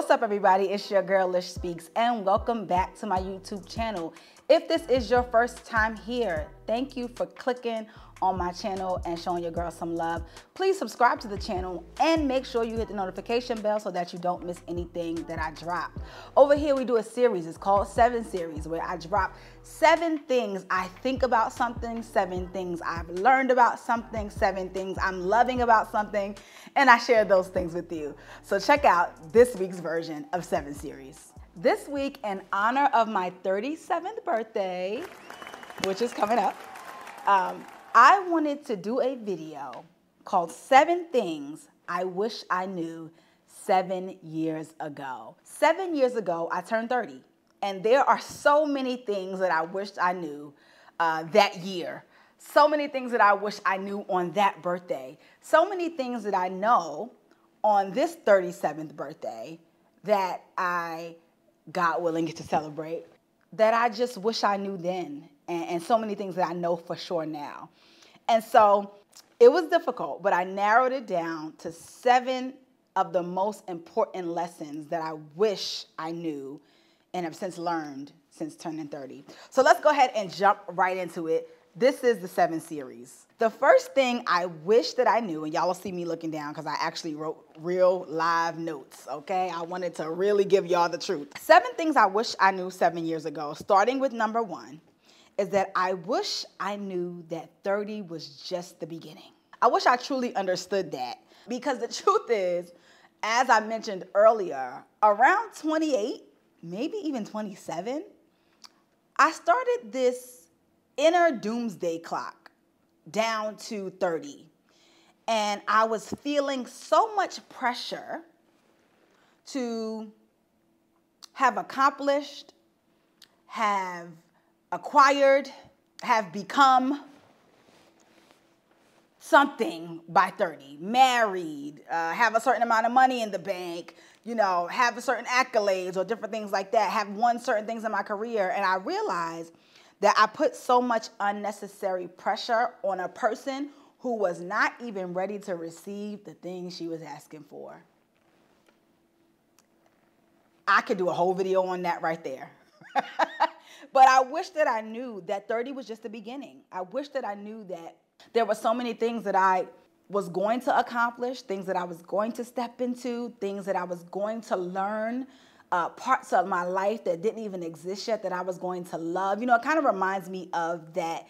What's up, everybody? It's your girl Lish Speaks, and welcome back to my YouTube channel. If this is your first time here, thank you for clicking on my channel and showing your girl some love. Please subscribe to the channel and make sure you hit the notification bell so that you don't miss anything that I drop. Over here we do a series, it's called 7 Series, where I drop 7 things I think about something, 7 things I've learned about something, 7 things I'm loving about something, and I share those things with you. So check out this week's version of 7 Series. This week, in honor of my 37th birthday, which is coming up, I wanted to do a video called 7 Things I Wish I Knew 7 years ago. 7 years ago, I turned 30, and there are so many things that I wished I knew that year. So many things that I wish I knew on that birthday. So many things that I know on this 37th birthday that I, God willing, get to celebrate, that I just wish I knew then. And so many things that I know for sure now. And so it was difficult, but I narrowed it down to 7 of the most important lessons that I wish I knew and have since learned since turning 30. So let's go ahead and jump right into it. This is the 7 Series. The first thing I wish that I knew, and y'all will see me looking down because I actually wrote real live notes, okay? I wanted to really give y'all the truth. 7 things I wish I knew 7 years ago, starting with number 1. Is that I wish I knew that 30 was just the beginning. I wish I truly understood that, because the truth is, as I mentioned earlier, around 28, maybe even 27, I started this inner doomsday clock down to 30. And I was feeling so much pressure to have accomplished, have acquired, have become something by 30, married, have a certain amount of money in the bank, you know, have a certain accolades or different things like that, have won certain things in my career. And I realized that I put so much unnecessary pressure on a person who was not even ready to receive the things she was asking for. I could do a whole video on that right there. But I wish that I knew that 30 was just the beginning. I wish that I knew that there were so many things that I was going to accomplish, things that I was going to step into, things that I was going to learn, parts of my life that didn't even exist yet that I was going to love. You know, it kind of reminds me of that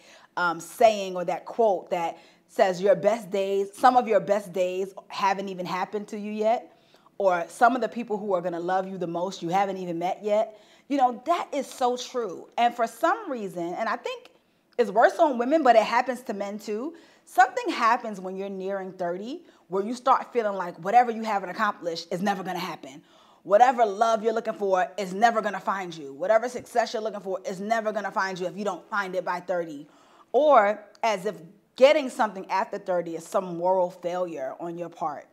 saying or that quote that says your best days, some of your best days haven't even happened to you yet, or some of the people who are going to love you the most you haven't even met yet. You know, that is so true. And for some reason, and I think it's worse on women, but it happens to men too, something happens when you're nearing 30 where you start feeling like whatever you haven't accomplished is never going to happen. Whatever love you're looking for is never going to find you. Whatever success you're looking for is never going to find you if you don't find it by 30. Or as if getting something after 30 is some moral failure on your part.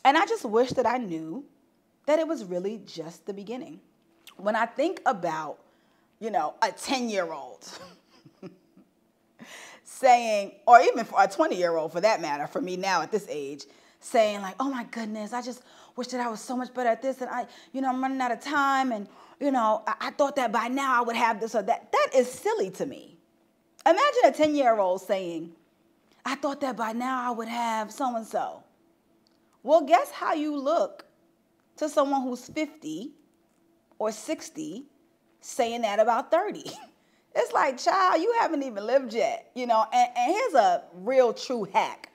And I just wish that I knew that it was really just the beginning. When I think about, you know, a 10-year-old saying, or even for a 20-year-old for that matter, for me now at this age, saying like, oh my goodness, I just wish that I was so much better at this, and I'm running out of time, and, you know, I thought that by now I would have this or that. That is silly to me. Imagine a 10-year-old saying, I thought that by now I would have so-and-so. Well, guess how you look to someone who's 50 or 60 saying that about 30. It's like, child, you haven't even lived yet, you know. And here's a real true hack.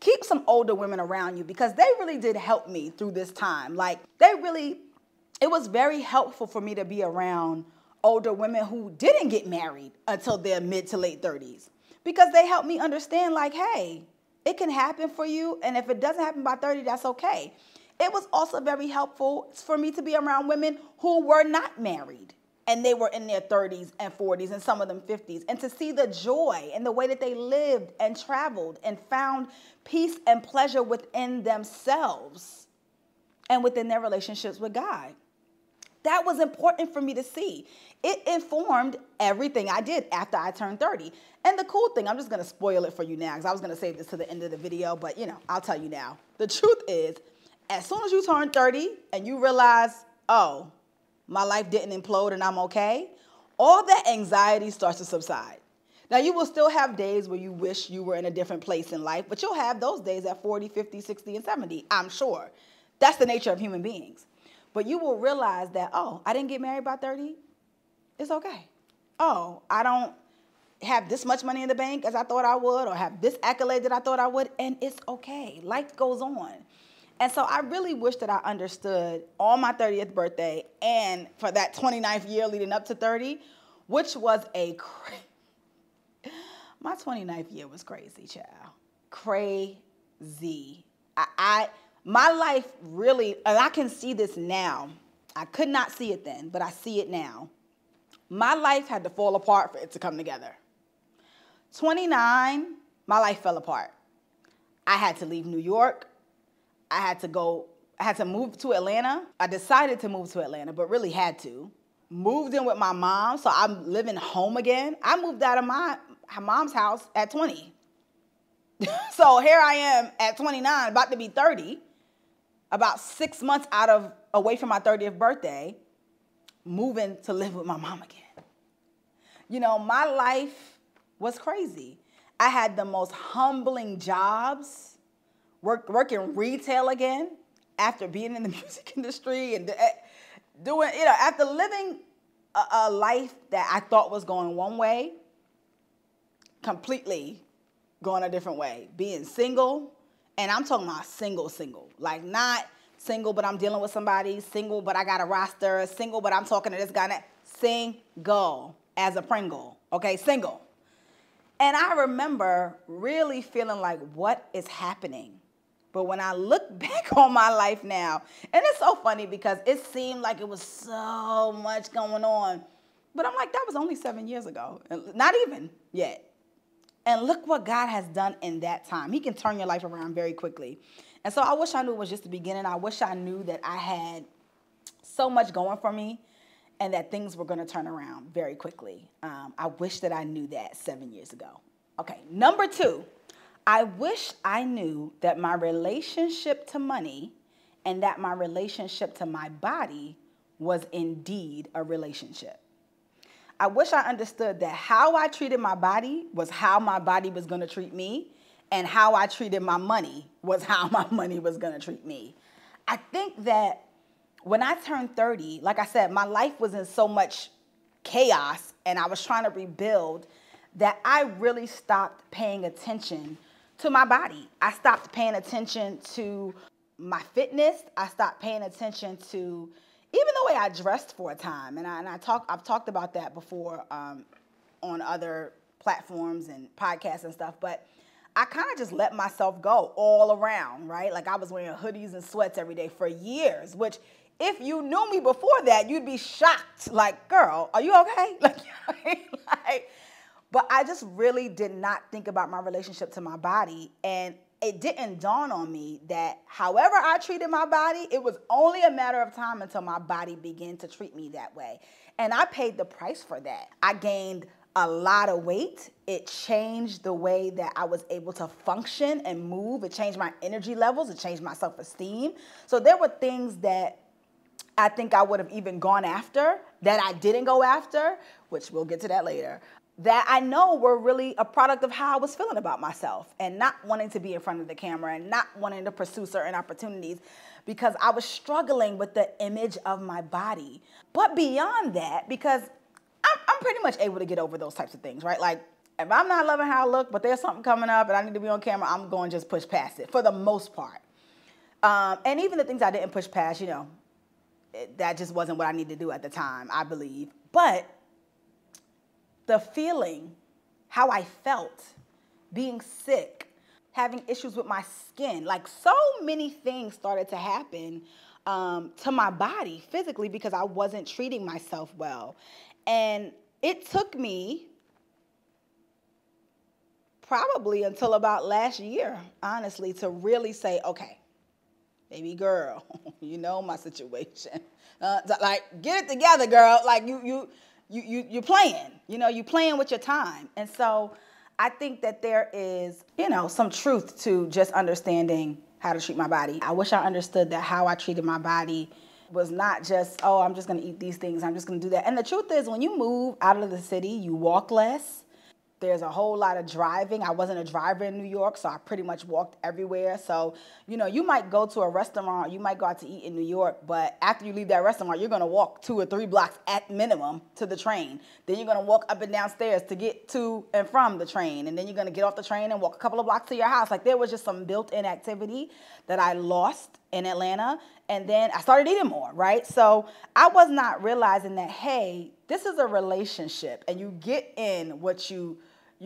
Keep some older women around you, because they really did help me through this time. Like, it was very helpful for me to be around older women who didn't get married until their mid to late 30s, because they helped me understand, like, hey, it can happen for you, and if it doesn't happen by 30, that's okay. It was also very helpful for me to be around women who were not married, and they were in their 30s and 40s and some of them 50s, and to see the joy and the way that they lived and traveled and found peace and pleasure within themselves and within their relationships with God. That was important for me to see. It informed everything I did after I turned 30. And the cool thing, I'm just going to spoil it for you now, because I was going to save this to the end of the video, but, you know, I'll tell you now. The truth is, as soon as you turn 30 and you realize, oh, my life didn't implode and I'm okay, all that anxiety starts to subside. Now, you will still have days where you wish you were in a different place in life, but you'll have those days at 40, 50, 60, and 70, I'm sure. That's the nature of human beings. But you will realize that, oh, I didn't get married by 30. It's okay. Oh, I don't have this much money in the bank as I thought I would, or have this accolade that I thought I would, and it's okay. Life goes on. And so I really wish that I understood on my 30th birthday and for that 29th year leading up to 30, which was my 29th year was crazy, child. Crazy. My life really, and I can see this now. I could not see it then, but I see it now. My life had to fall apart for it to come together. 29, my life fell apart. I had to leave New York. I had to move to Atlanta. I decided to move to Atlanta, but really had to. Moved in with my mom, so I'm living home again. I moved out of my mom's house at 20. So here I am at 29, about to be 30, about 6 months away from my 30th birthday, moving to live with my mom again. You know, my life was crazy. I had the most humbling jobs, working retail again after being in the music industry and doing, after living a life that I thought was going one way, completely going a different way. Being single, and I'm talking about single, like not single, but I'm dealing with somebody, single, but I got a roster, single, but I'm talking to this guy, single as a Pringle, okay, single. And I remember really feeling like, what is happening? But when I look back on my life now, and it's so funny because it seemed like it was so much going on, but I'm like, that was only 7 years ago, not even yet. And look what God has done in that time. He can turn your life around very quickly. And so I wish I knew it was just the beginning. I wish I knew that I had so much going for me and that things were going to turn around very quickly. I wish that I knew that 7 years ago. Okay, number 2, I wish I knew that my relationship to money and that my relationship to my body was indeed a relationship. I wish I understood that how I treated my body was how my body was going to treat me, and how I treated my money was how my money was going to treat me. I think that when I turned 30, like I said, my life was in so much chaos and I was trying to rebuild that I really stopped paying attention to my body. I stopped paying attention to my fitness. I stopped paying attention to even the way I dressed for a time. And I've talked about that before on other platforms and podcasts and stuff. But I kind of just let myself go all around, right? Like I was wearing hoodies and sweats every day for years, which if you knew me before that, you'd be shocked. Like, girl, are you okay? But I just really did not think about my relationship to my body. And it didn't dawn on me that however I treated my body, it was only a matter of time until my body began to treat me that way. And I paid the price for that. I gained a lot of weight. It changed the way that I was able to function and move. It changed my energy levels. It changed my self-esteem. So there were things that I think I would have even gone after that I didn't go after, which we'll get to that later, that I know were really a product of how I was feeling about myself and not wanting to be in front of the camera and not wanting to pursue certain opportunities because I was struggling with the image of my body. But beyond that, because I'm pretty much able to get over those types of things, right? Like, if I'm not loving how I look, but there's something coming up and I need to be on camera, I'm going to just push past it for the most part. And even the things I didn't push past, that just wasn't what I needed to do at the time, I believe. But the feeling, how I felt, being sick, having issues with my skin, like so many things started to happen to my body physically because I wasn't treating myself well. And it took me probably until about last year, honestly, to really say, okay, baby girl, you know my situation. Like, get it together, girl. Like, you're playing. You're playing with your time. And so I think that there is, some truth to just understanding how to treat my body. I wish I understood that how I treated my body was not just, oh, I'm just going to eat these things, I'm just going to do that. And the truth is, when you move out of the city, you walk less. There's a whole lot of driving. I wasn't a driver in New York, so I pretty much walked everywhere. So, you know, you might go to a restaurant, you might go out to eat in New York, but after you leave that restaurant, you're going to walk 2 or 3 blocks at minimum to the train. Then you're going to walk up and down stairs to get to and from the train. And then you're going to get off the train and walk a couple of blocks to your house. Like, there was just some built-in activity that I lost in Atlanta. And then I started eating more, right? So I was not realizing that, hey, this is a relationship, and you get in what you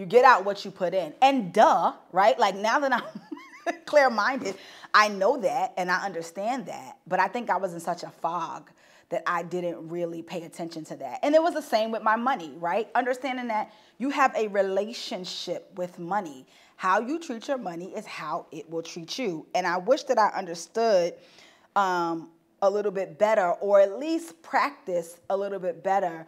get out what you put in. And duh, right? Like, now that I'm clear-minded, I know that and I understand that. But I think I was in such a fog that I didn't really pay attention to that. And it was the same with my money, right? Understanding that you have a relationship with money. How you treat your money is how it will treat you. And I wish that I understood a little bit better, or at least practice a little bit better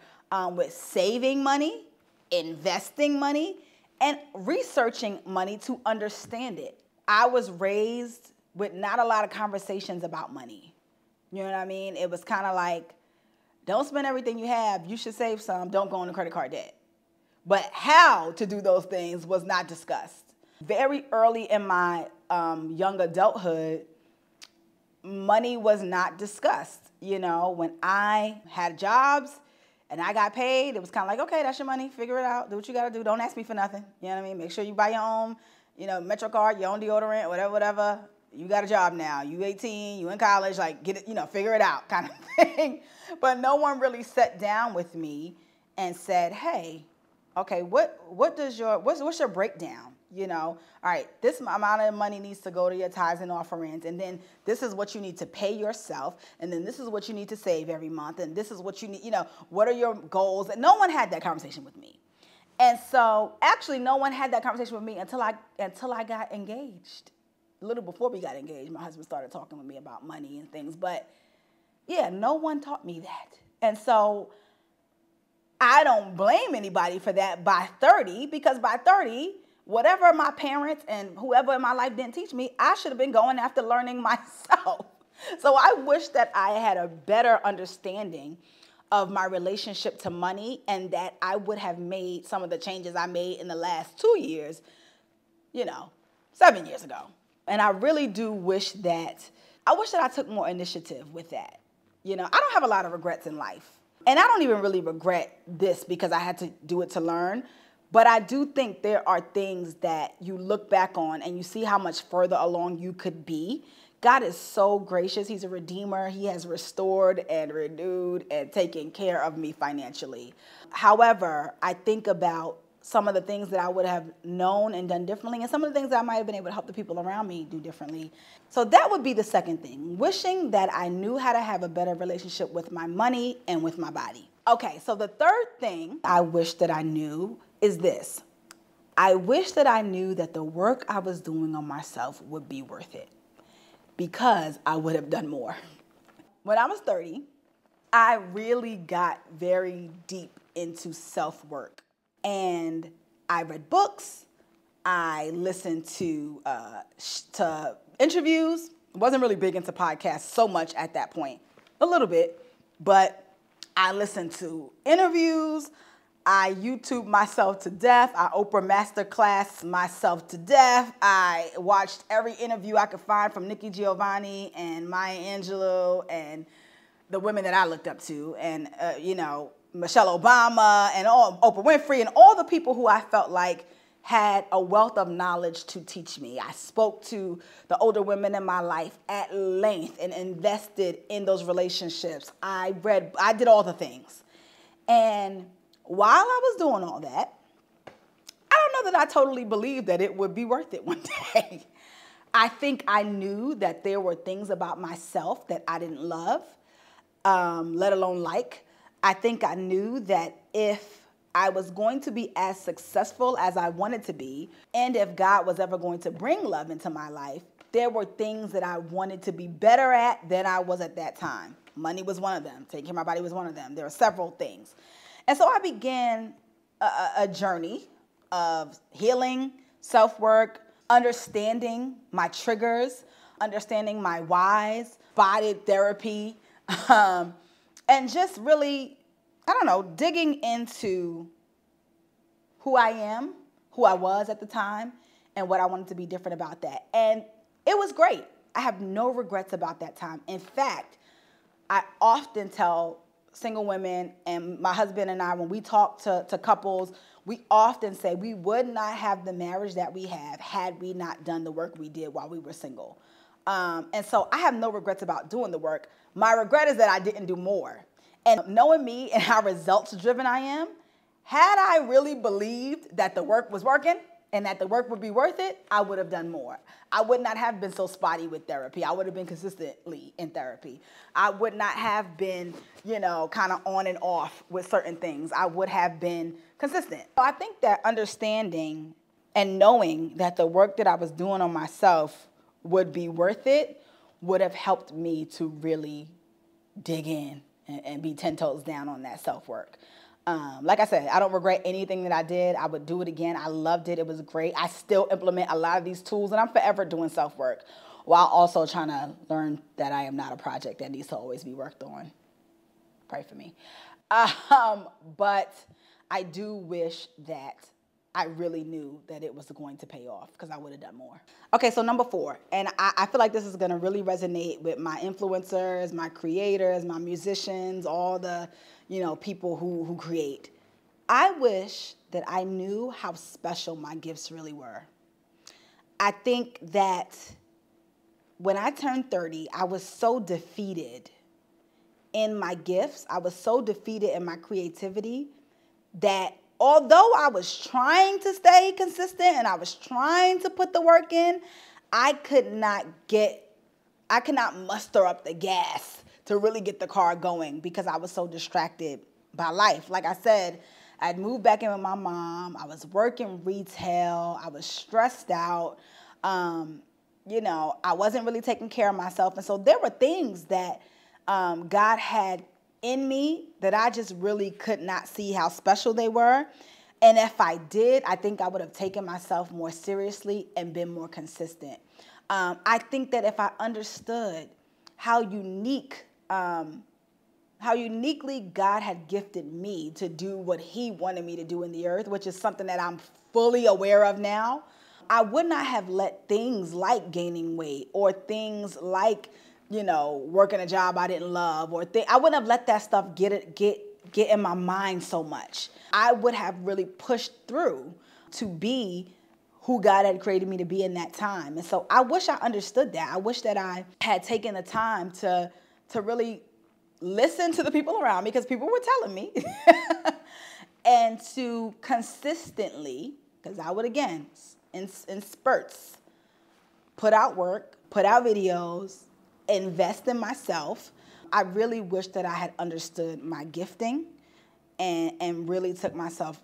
with saving money, investing money, and researching money to understand it. I was raised with not a lot of conversations about money. You know what I mean? It was kind of like, don't spend everything you have. You should save some. Don't go into credit card debt. But how to do those things was not discussed. Very early in my young adulthood, money was not discussed. You know, when I had jobs and I got paid, it was kind of like, okay, that's your money. Figure it out. Do what you got to do. Don't ask me for nothing. You know what I mean? Make sure you buy your own, Metro card, your own deodorant, whatever. You got a job now. You 18, you in college, like, get it, figure it out kind of thing. But no one really sat down with me and said, hey, okay, what's your breakdown? All right, this amount of money needs to go to your tithes and offerings, and then this is what you need to pay yourself, and then this is what you need to save every month, and this is what you need, what are your goals? And no one had that conversation with me. And so actually no one had that conversation with me until I got engaged. A little before we got engaged, my husband started talking with me about money and things, but yeah, no one taught me that. And so I don't blame anybody for that by 30, because by 30, whatever my parents and whoever in my life didn't teach me, I should have been going after learning myself. So I wish that I had a better understanding of my relationship to money, and that I would have made some of the changes I made in the last 2 years, 7 years ago. And I really do wish that I took more initiative with that. I don't have a lot of regrets in life. And I don't even really regret this because I had to do it to learn. But I do think there are things that you look back on and you see how much further along you could be. God is so gracious. He's a redeemer. He has restored and renewed and taken care of me financially. However, I think about some of the things that I would have known and done differently, and some of the things that I might have been able to help the people around me do differently. So that would be the second thing, wishing that I knew how to have a better relationship with my money and with my body. Okay, so the third thing I wish that I knew is this. I wish that I knew that the work I was doing on myself would be worth it, because I would have done more. When I was 30, I really got very deep into self-work. And I read books, I listened to interviews. Wasn't really big into podcasts so much at that point, a little bit, but I listened to interviews, I YouTube myself to death, I Oprah Masterclass myself to death, I watched every interview I could find from Nikki Giovanni and Maya Angelou and the women that I looked up to, and Michelle Obama and Oprah Winfrey and all the people who I felt like had a wealth of knowledge to teach me. I spoke to the older women in my life at length and invested in those relationships. I did all the things. And while I was doing all that, I don't know that I totally believed that it would be worth it one day. I think I knew that there were things about myself that I didn't love, let alone like. I think I knew that if I was going to be as successful as I wanted to be, and if God was ever going to bring love into my life, there were things that I wanted to be better at than I was at that time. Money was one of them. Taking care of my body was one of them. There were several things. And so I began a journey of healing, self-work, understanding my triggers, understanding my whys, body therapy, And just really, I don't know, digging into who I am, who I was at the time, and what I wanted to be different about that. And it was great. I have no regrets about that time. In fact, I often tell single women, and my husband and I, when we talk to couples, we often say we would not have the marriage that we have had we not done the work we did while we were single. And so I have no regrets about doing the work. My regret is that I didn't do more. And knowing me and how results driven I am, had I really believed that the work was working and that the work would be worth it, I would have done more. I would not have been so spotty with therapy. I would have been consistently in therapy. I would not have been, kind of on and off with certain things. I would have been consistent. So I think that understanding and knowing that the work that I was doing on myself would be worth it would have helped me to really dig in and be 10 toes down on that self-work. Like I said, I don't regret anything that I did. I would do it again. I loved it. It was great. I still implement a lot of these tools, and I'm forever doing self-work while also trying to learn that I am not a project that needs to always be worked on. Pray for me. But I do wish that I really knew that it was going to pay off, because I would have done more. Okay, so number 4, and I feel like this is going to really resonate with my influencers, my creators, my musicians, all the people who create. I wish that I knew how special my gifts really were. I think that when I turned 30, I was so defeated in my gifts. I was so defeated in my creativity that although I was trying to stay consistent and I was trying to put the work in, I could not muster up the gas to really get the car going because I was so distracted by life. Like I said, I'd moved back in with my mom. I was working retail. I was stressed out. I wasn't really taking care of myself. And so there were things that God had in me that I just really could not see how special they were. And if I did, I think I would have taken myself more seriously and been more consistent. I think that if I understood how uniquely God had gifted me to do what he wanted me to do in the earth, which is something that I'm fully aware of now, I would not have let things like gaining weight or things like working a job I didn't love, I wouldn't have let that stuff get in my mind so much. I would have really pushed through to be who God had created me to be in that time. And so I wish I understood that. I wish that I had taken the time to really listen to the people around me, because people were telling me, and to consistently, because I would, again, in spurts, put out work, put out videos, invest in myself. I really wish that I had understood my gifting and really took myself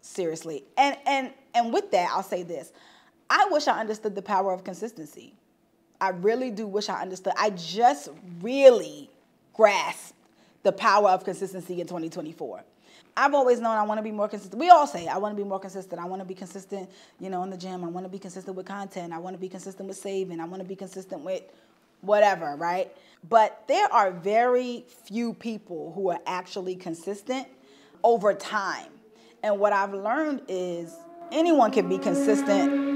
seriously. And with that, I'll say this. I wish I understood the power of consistency. I really do wish I understood. I just really grasped the power of consistency in 2024. I've always known I want to be more consistent. We all say, I want to be more consistent. I want to be consistent, in the gym. I want to be consistent with content. I want to be consistent with saving. I want to be consistent with whatever, right? But there are very few people who are actually consistent over time. And what I've learned is anyone can be consistent.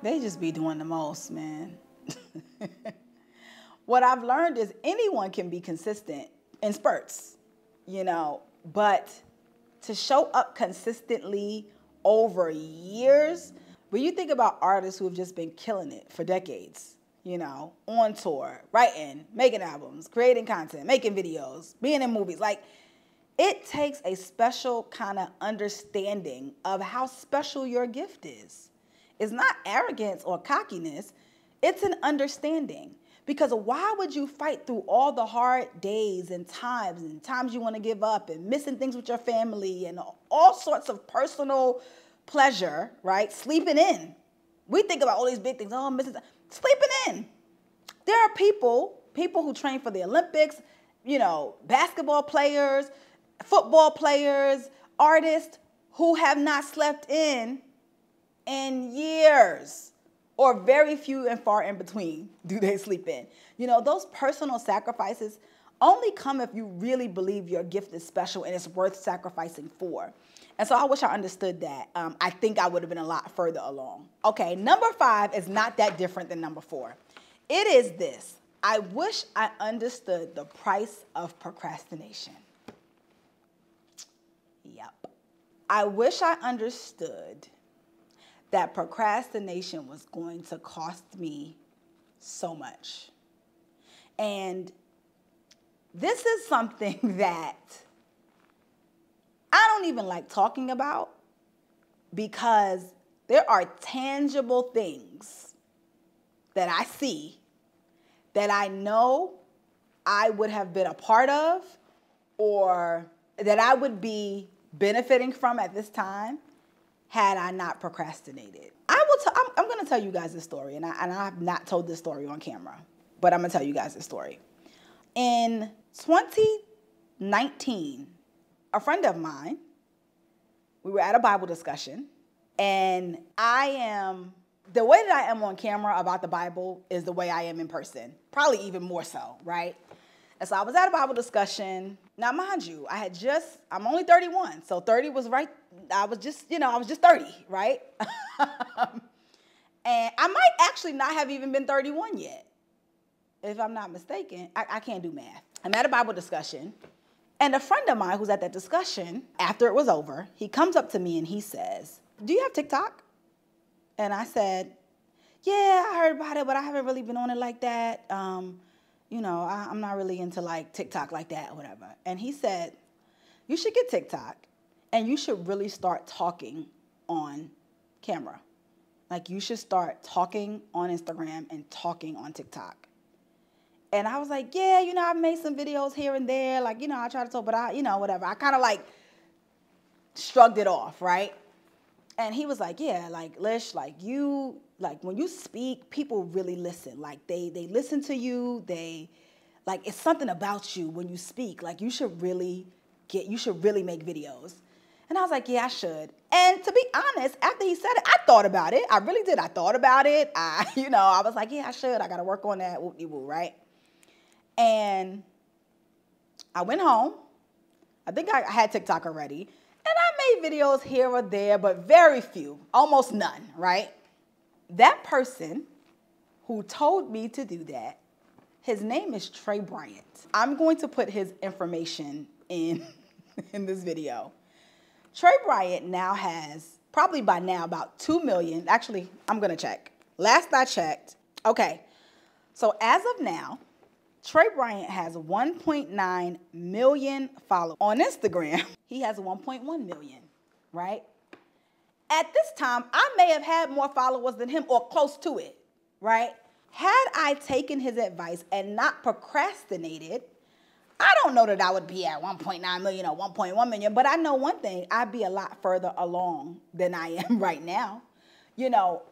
They just be doing the most, man. What I've learned is anyone can be consistent in spurts, but to show up consistently over years, when you think about artists who have just been killing it for decades, on tour, writing, making albums, creating content, making videos, being in movies. Like, it takes a special kind of understanding of how special your gift is. It's not arrogance or cockiness. It's an understanding. Because why would you fight through all the hard days and times you want to give up and missing things with your family and all sorts of personal pleasure, right? Sleeping in. We think about all these big things. Oh, I'm missing. Sleeping in. There are people who train for the Olympics, basketball players, football players, artists who have not slept in years. or very few and far in between do they sleep in. You know, those personal sacrifices only come if you really believe your gift is special and it's worth sacrificing for. And so I wish I understood that. I think I would have been a lot further along. Okay, number 5 is not that different than number 4. It is this. I wish I understood the price of procrastination. Yep. I wish I understood that procrastination was going to cost me so much. And this is something that I don't even like talking about because there are tangible things that I see that I know I would have been a part of or that I would be benefiting from at this time had I not procrastinated. I'm going to tell you guys this story, and I have not told this story on camera, but I'm going to tell you guys this story. In 2019, a friend of mine, we were at a Bible discussion, and the way that I am on camera about the Bible is the way I am in person, probably even more so, right? And so I was at a Bible discussion. Now, mind you, I'm only 31, so 30 was right. I was just 30, right? And I might actually not have even been 31 yet, if I'm not mistaken. I can't do math. I'm at a Bible discussion, and a friend of mine who's at that discussion, after it was over, he comes up to me and he says, "Do you have TikTok?" And I said, "Yeah, I heard about it, but I haven't really been on it like that. I'm not really into like TikTok like that or whatever." And he said, "You should get TikTok, and you should really start talking on camera. Like you should start talking on Instagram and talking on TikTok." And I was like, "Yeah, I've made some videos here and there. Like, I try to talk, but whatever." I kind of like shrugged it off, right? And he was like, "Yeah, like, Lish, like when you speak, people really listen. Like they listen to you. Like it's something about you when you speak. Like you should really make videos." And I was like, "Yeah, I should." And to be honest, after he said it, I thought about it. I really did. I thought about it. I was like, "Yeah, I should. I got to work on that." Whoop-de-woo, right? And I went home. I think I had TikTok already. And I made videos here or there, but very few, almost none, right? That person who told me to do that, his name is Trey Bryant. I'm going to put his information in this video. Trey Bryant now has, probably by now, about 2 million. Actually, I'm going to check. Last I checked. Okay. So as of now, Trey Bryant has 1.9 million followers. On Instagram, he has 1.1 million, right? At this time, I may have had more followers than him or close to it, right? Had I taken his advice and not procrastinated, I don't know that I would be at 1.9 million or 1.1 million, but I know one thing, I'd be a lot further along than I am right now.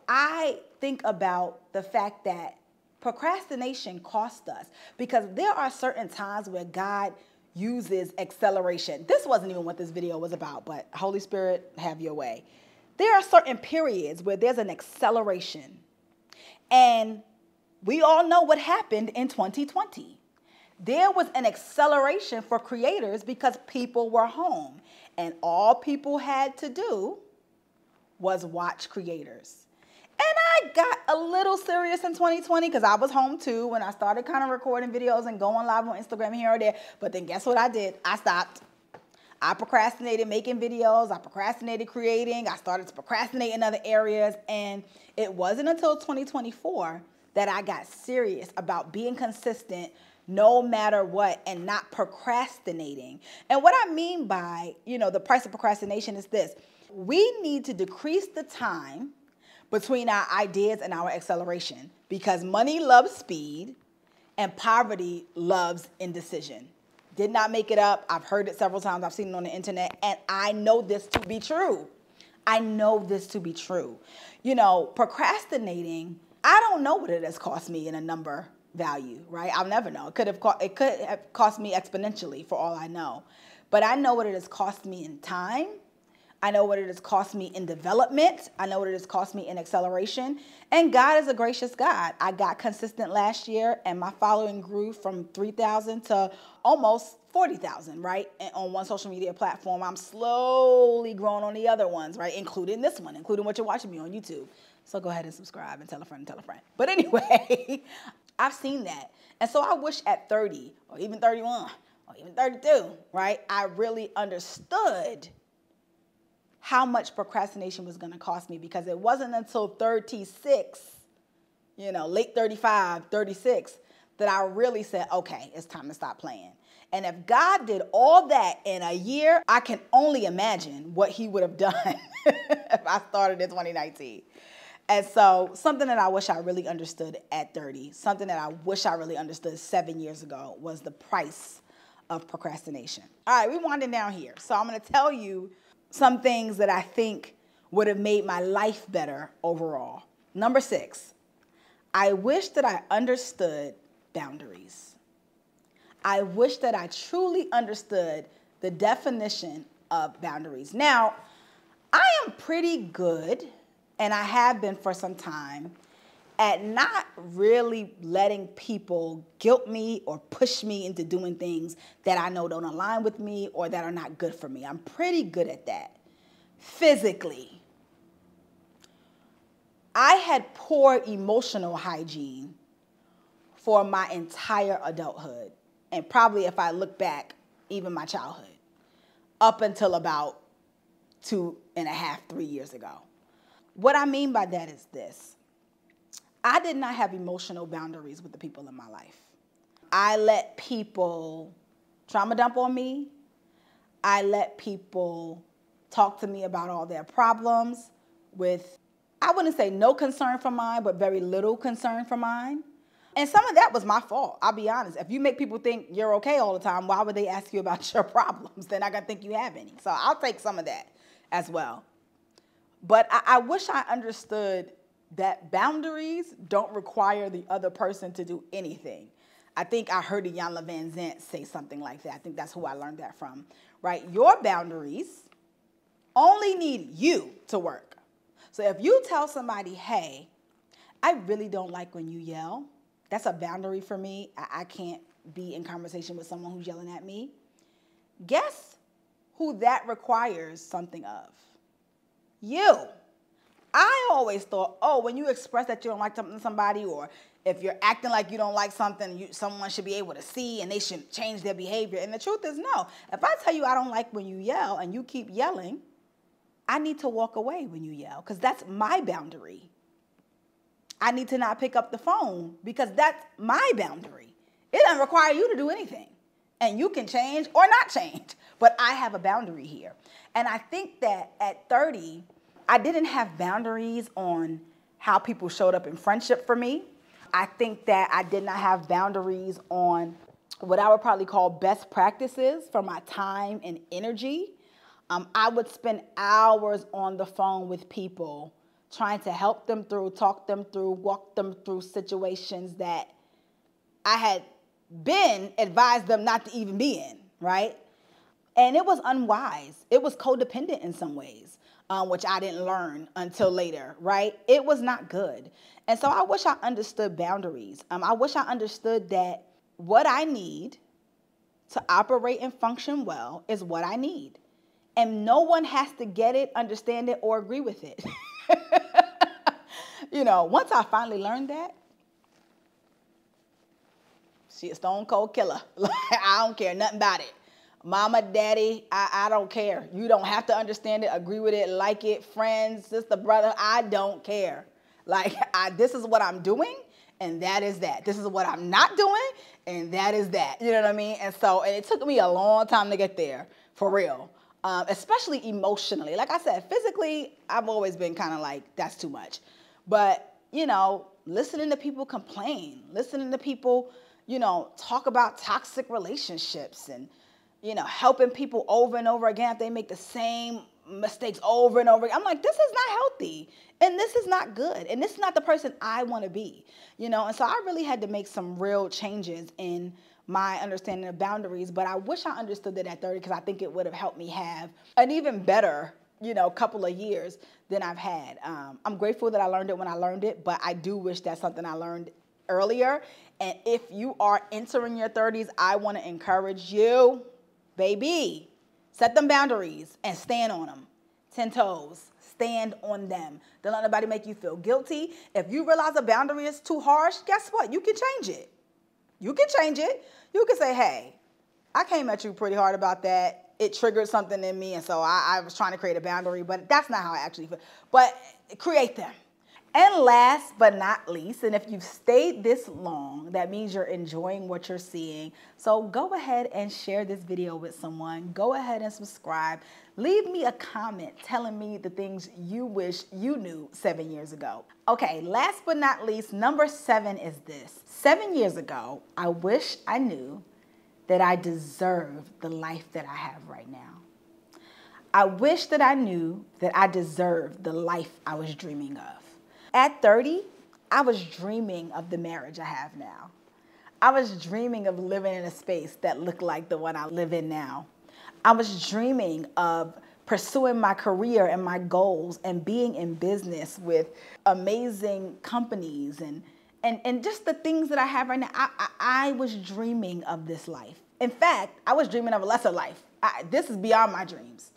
I think about the fact that procrastination costs us because there are certain times where God uses acceleration. This wasn't even what this video was about, but Holy Spirit, have your way. There are certain periods where there's an acceleration. And we all know what happened in 2020. There was an acceleration for creators because people were home. And all people had to do was watch creators. And I got a little serious in 2020 because I was home too when I started kind of recording videos and going live on Instagram here or there. But then guess what I did? I stopped. I procrastinated making videos. I procrastinated creating. I started to procrastinate in other areas. And it wasn't until 2024 that I got serious about being consistent no matter what and not procrastinating. And what I mean by, the price of procrastination is this. We need to decrease the time between our ideas and our acceleration because money loves speed and poverty loves indecision. Did not make it up. I've heard it several times. I've seen it on the internet, and I know this to be true. I know this to be true. Procrastinating, I don't know what it has cost me in a number value, right? I'll never know. It could have cost me exponentially for all I know. But I know what it has cost me in time, I know what it has cost me in development. I know what it has cost me in acceleration. And God is a gracious God. I got consistent last year and my following grew from 3,000 to almost 40,000, right? And on one social media platform. I'm slowly growing on the other ones, right? Including this one, including what you're watching me on YouTube. So go ahead and subscribe and tell a friend and tell a friend. But anyway, I've seen that. And so I wish at 30 or even 31 or even 32, right? I really understood how much procrastination was going to cost me, because it wasn't until 36, late 35, 36, that I really said, okay, it's time to stop playing. And if God did all that in a year, I can only imagine what he would have done if I started in 2019. And so something that I wish I really understood at 30, something that I wish I really understood 7 years ago, was the price of procrastination. All right, we're winding down here. So I'm going to tell you some things that I think would have made my life better overall. Number 6, I wish that I understood boundaries. I wish that I truly understood the definition of boundaries. Now, I am pretty good, and I have been for some time, at not really letting people guilt me or push me into doing things that I know don't align with me or that are not good for me. I'm pretty good at that. Physically, I had poor emotional hygiene for my entire adulthood, and probably, if I look back, even my childhood, up until about 2.5, 3 years ago. What I mean by that is this. I did not have emotional boundaries with the people in my life. I let people trauma dump on me. I let people talk to me about all their problems with, I wouldn't say no concern for mine, but very little concern for mine. And some of that was my fault. I'll be honest. If you make people think you're okay all the time, why would they ask you about your problems? They're not going to think you have any. So I'll take some of that as well. But I wish I understood that boundaries don't require the other person to do anything. I think I heard Iyanla Vanzant say something like that. I think that's who I learned that from, right? Your boundaries only need you to work. So if you tell somebody, hey, I really don't like when you yell, that's a boundary for me. I can't be in conversation with someone who's yelling at me. Guess who that requires something of? You. I always thought, oh, when you express that you don't like something to somebody, or if you're acting like you don't like something, someone should be able to see and they should change their behavior. And the truth is, no. If I tell you I don't like when you yell and you keep yelling, I need to walk away when you yell, because that's my boundary. I need to not pick up the phone because that's my boundary. It doesn't require you to do anything. And you can change or not change. But I have a boundary here. And I think that at 30, I didn't have boundaries on how people showed up in friendship for me. I think that I did not have boundaries on what I would probably call best practices for my time and energy. I would spend hours on the phone with people trying to help them through, talk them through, walk them through situations that I had been advised them not to even be in, right? And it was unwise. It was codependent in some ways, which I didn't learn until later, right? It was not good. And so I wish I understood boundaries. I wish I understood that what I need to operate and function well is what I need. And no one has to get it, understand it, or agree with it. Once I finally learned that, she a stone cold killer. I don't care nothing about it. Mama, daddy, I don't care. You don't have to understand it, agree with it, like it, friends, sister, brother, I don't care. This is what I'm doing, and that is that. This is what I'm not doing, and that is that. You know what I mean? And it took me a long time to get there, for real. Especially emotionally. Like I said, physically, I've always been kind of like, that's too much. But, listening to people complain, listening to people, talk about toxic relationships and, helping people over and over again if they make the same mistakes over and over again. I'm like, this is not healthy, and this is not good, and this is not the person I want to be, And so I really had to make some real changes in my understanding of boundaries, but I wish I understood that at 30, because I think it would have helped me have an even better couple of years than I've had. I'm grateful that I learned it when I learned it, but I do wish that's something I learned earlier. And if you are entering your 30s, I want to encourage you, baby, set them boundaries and stand on them. 10 toes, stand on them. Don't let nobody make you feel guilty. If you realize a boundary is too harsh, guess what? You can change it. You can change it. You can say, hey, I came at you pretty hard about that. It triggered something in me, and so I was trying to create a boundary, but that's not how I actually feel. But create them. And last but not least, and if you've stayed this long, that means you're enjoying what you're seeing. So go ahead and share this video with someone. Go ahead and subscribe. Leave me a comment telling me the things you wish you knew 7 years ago. Okay, last but not least, number 7 is this. 7 years ago, I wish I knew that I deserved the life that I have right now. I wish that I knew that I deserved the life I was dreaming of. At 30, I was dreaming of the marriage I have now. I was dreaming of living in a space that looked like the one I live in now. I was dreaming of pursuing my career and my goals and being in business with amazing companies and just the things that I have right now. I was dreaming of this life. In fact, I was dreaming of a lesser life. This is beyond my dreams.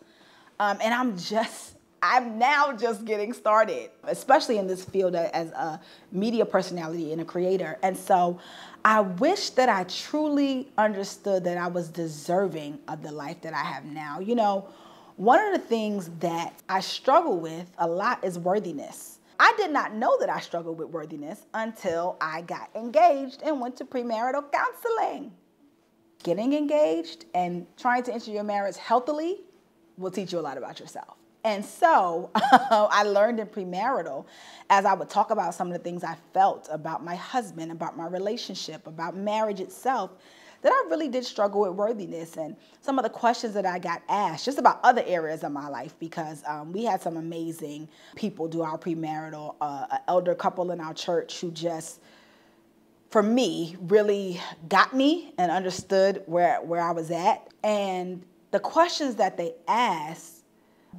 And I'm now just getting started, especially in this field as a media personality and a creator. And so I wish that I truly understood that I was deserving of the life that I have now. One of the things that I struggle with a lot is worthiness. I did not know that I struggled with worthiness until I got engaged and went to premarital counseling. Getting engaged and trying to enter your marriage healthily will teach you a lot about yourself. And so I learned in premarital, as I would talk about some of the things I felt about my husband, about my relationship, about marriage itself, that I really did struggle with worthiness and some of the questions that I got asked just about other areas of my life, because we had some amazing people do our premarital, an elder couple in our church who just, for me, really got me and understood where I was at. And the questions that they asked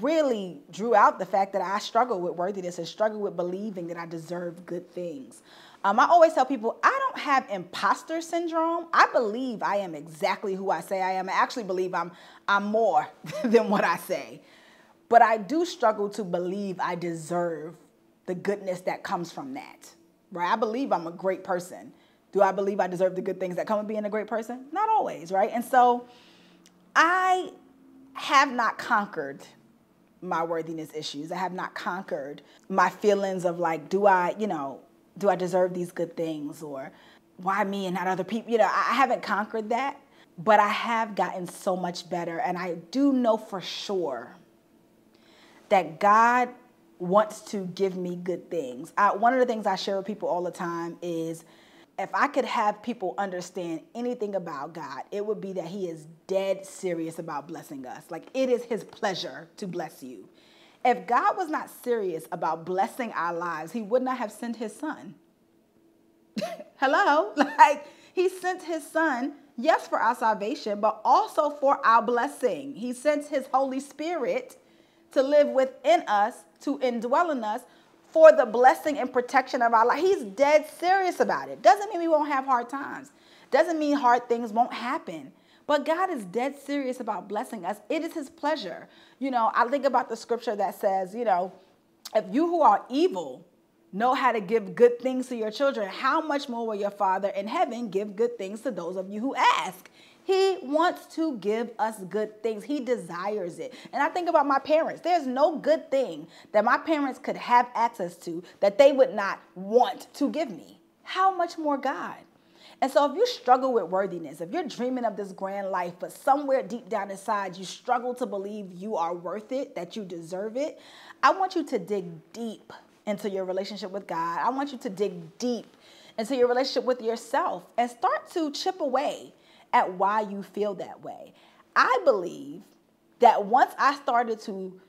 really drew out the fact that I struggle with worthiness and struggle with believing that I deserve good things. I always tell people I don't have imposter syndrome. I believe I am exactly who I say I am. I actually believe I'm more than what I say. But I do struggle to believe I deserve the goodness that comes from that. Right? I believe I'm a great person. Do I believe I deserve the good things that come with being a great person? Not always, right? And so I have not conquered my worthiness issues. I have not conquered my feelings of like, do I deserve these good things, or why me and not other people? I haven't conquered that, but I have gotten so much better. And I do know for sure that God wants to give me good things. One of the things I share with people all the time is, if I could have people understand anything about God, it would be that he is dead serious about blessing us. Like, it is his pleasure to bless you. If God was not serious about blessing our lives, he would not have sent his son. Hello? Like, he sent his son, yes, for our salvation, but also for our blessing. He sent his Holy Spirit to live within us, to indwell in us, for the blessing and protection of our life. He's dead serious about it. Doesn't mean we won't have hard times. Doesn't mean hard things won't happen. But God is dead serious about blessing us. It is his pleasure. I think about the scripture that says, if you who are evil know how to give good things to your children, how much more will your Father in heaven give good things to those of you who ask? He wants to give us good things. He desires it. And I think about my parents. There's no good thing that my parents could have access to that they would not want to give me. How much more God? And so if you struggle with worthiness, if you're dreaming of this grand life, but somewhere deep down inside you struggle to believe you are worth it, that you deserve it, I want you to dig deep into your relationship with God. I want you to dig deep into your relationship with yourself and start to chip away at why you feel that way. I believe that once I started to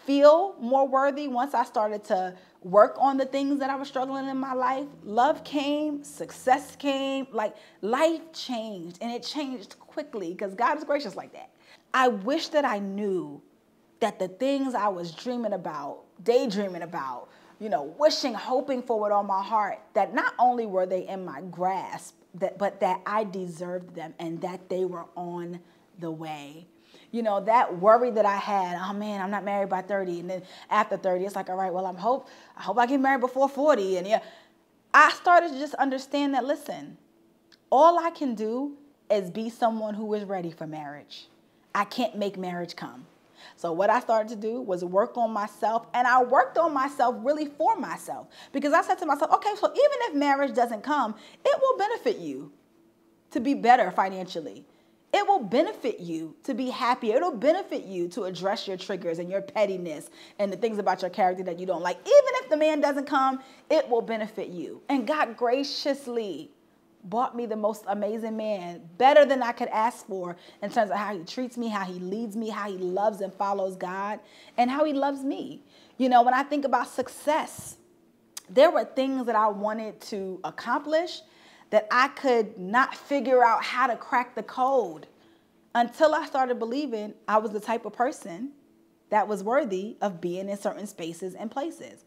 feel more worthy, once I started to work on the things that I was struggling in my life, love came, success came, like life changed, and it changed quickly because God is gracious like that. I wish that I knew that the things I was dreaming about, daydreaming about, wishing, hoping for with all my heart, that not only were they in my grasp, but that I deserved them and that they were on the way. That worry that I had, oh man, I'm not married by 30. And then after 30, it's like, all right, well, I hope I get married before 40. And I started to just understand that, listen, all I can do is be someone who is ready for marriage. I can't make marriage come. So what I started to do was work on myself, and I worked on myself really for myself, because I said to myself, okay, so even if marriage doesn't come, it will benefit you to be better financially. It will benefit you to be happier. It'll benefit you to address your triggers and your pettiness and the things about your character that you don't like. Even if the man doesn't come, it will benefit you. And God graciously bought me the most amazing man, better than I could ask for, in terms of how he treats me, how he leads me, how he loves and follows God, and how he loves me. When I think about success, there were things that I wanted to accomplish that I could not figure out how to crack the code until I started believing I was the type of person that was worthy of being in certain spaces and places.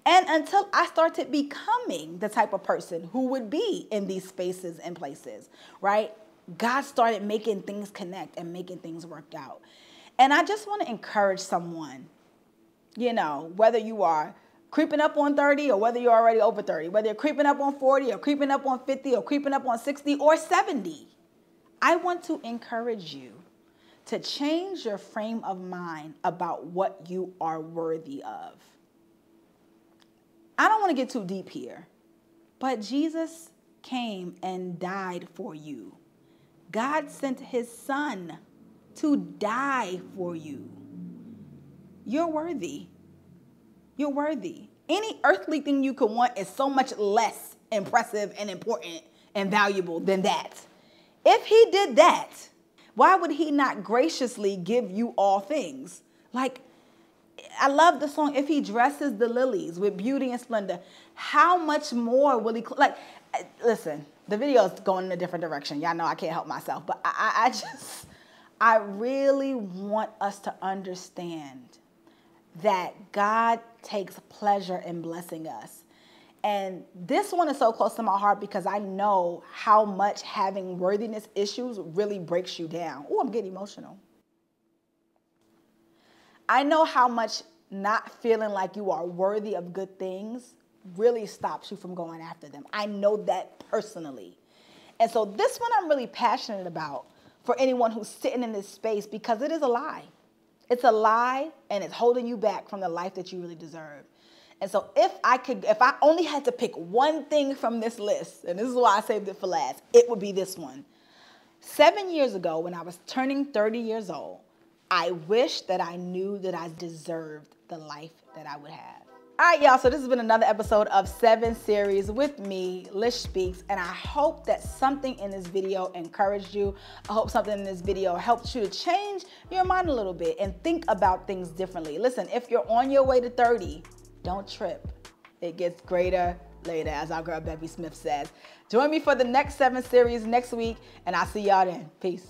And until I started becoming the type of person who would be in these spaces and places, right? God started making things connect and making things work out. And I just want to encourage someone, whether you are creeping up on 30 or whether you're already over 30, whether you're creeping up on 40 or creeping up on 50 or creeping up on 60 or 70, I want to encourage you to change your frame of mind about what you are worthy of. I don't want to get too deep here, but Jesus came and died for you. God sent his son to die for you. You're worthy. You're worthy. Any earthly thing you could want is so much less impressive and important and valuable than that. If he did that, why would he not graciously give you all things? Like, I love the song, if he dresses the lilies with beauty and splendor, how much more will he, listen, the video is going in a different direction. Y'all know I can't help myself, but I really want us to understand that God takes pleasure in blessing us. And this one is so close to my heart because I know how much having worthiness issues really breaks you down. Oh, I'm getting emotional. I know how much not feeling like you are worthy of good things really stops you from going after them. I know that personally. And so this one I'm really passionate about for anyone who's sitting in this space, because it is a lie. It's a lie, and it's holding you back from the life that you really deserve. And so if I only had to pick one thing from this list, and this is why I saved it for last, it would be this one. 7 years ago, when I was turning 30 years old, I wish that I knew that I deserved the life that I would have. All right, y'all, so this has been another episode of 7 Series with me, Lish Speaks, and I hope that something in this video encouraged you. I hope something in this video helped you to change your mind a little bit and think about things differently. Listen, if you're on your way to 30, don't trip. It gets greater later, as our girl Bevy Smith says. Join me for the next 7 Series next week, and I'll see y'all then. Peace.